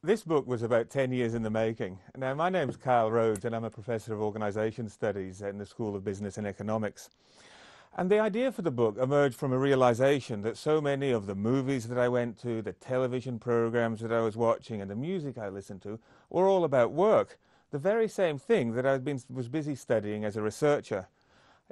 This book was about 10 years in the making. Now, my name's Carl Rhodes, and I'm a professor of organisation studies in the School of Business and Economics. And the idea for the book emerged from a realization that so many of the movies that I went to, the television programs that I was watching, and the music I listened to were all about work, the very same thing that I was busy studying as a researcher.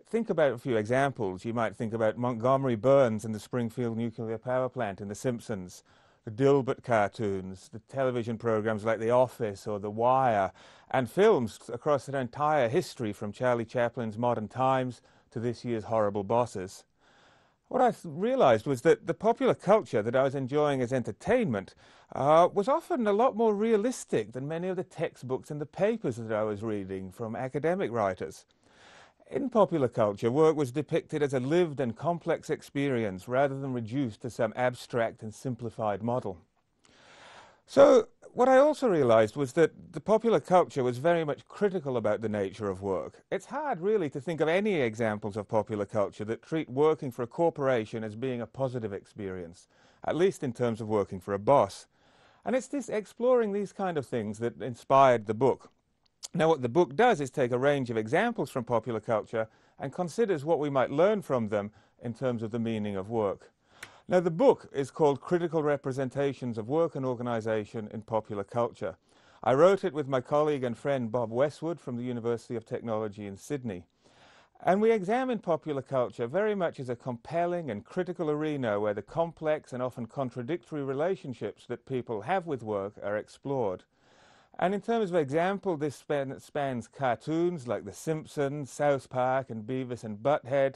Think about a few examples. You might think about Montgomery Burns and the Springfield nuclear power plant in The Simpsons, the Dilbert cartoons, the television programs like The Office or The Wire, and films across their entire history from Charlie Chaplin's Modern Times to this year's Horrible Bosses. What I realized was that the popular culture that I was enjoying as entertainment was often a lot more realistic than many of the textbooks and the papers that I was reading from academic writers. In popular culture, work was depicted as a lived and complex experience rather than reduced to some abstract and simplified model. So, what I also realized was that the popular culture was very much critical about the nature of work. It's hard, really, to think of any examples of popular culture that treat working for a corporation as being a positive experience, at least in terms of working for a boss. And it's this exploring these kind of things that inspired the book. Now, what the book does is take a range of examples from popular culture and considers what we might learn from them in terms of the meaning of work. Now, the book is called Critical Representations of Work and Organisation in Popular Culture. I wrote it with my colleague and friend Bob Westwood from the University of Technology in Sydney. And we examine popular culture very much as a compelling and critical arena where the complex and often contradictory relationships that people have with work are explored. And in terms of example, this spans cartoons like The Simpsons, South Park and Beavis and Butthead,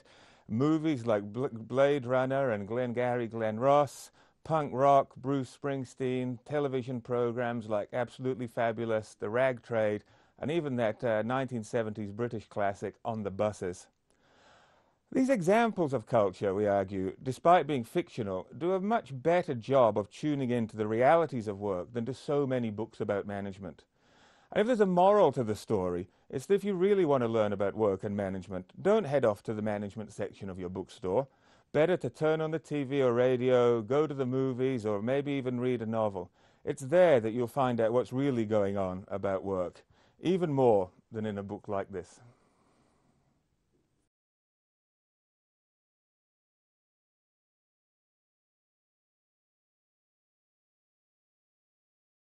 movies like Blade Runner and Glengarry Glen Ross, punk rock, Bruce Springsteen, television programs like Absolutely Fabulous, The Rag Trade, and even that 1970s British classic On the Buses. These examples of culture, we argue, despite being fictional, do a much better job of tuning into the realities of work than do so many books about management. And if there's a moral to the story, it's that if you really want to learn about work and management, don't head off to the management section of your bookstore. Better to turn on the TV or radio, go to the movies, or maybe even read a novel. It's there that you'll find out what's really going on about work, even more than in a book like this.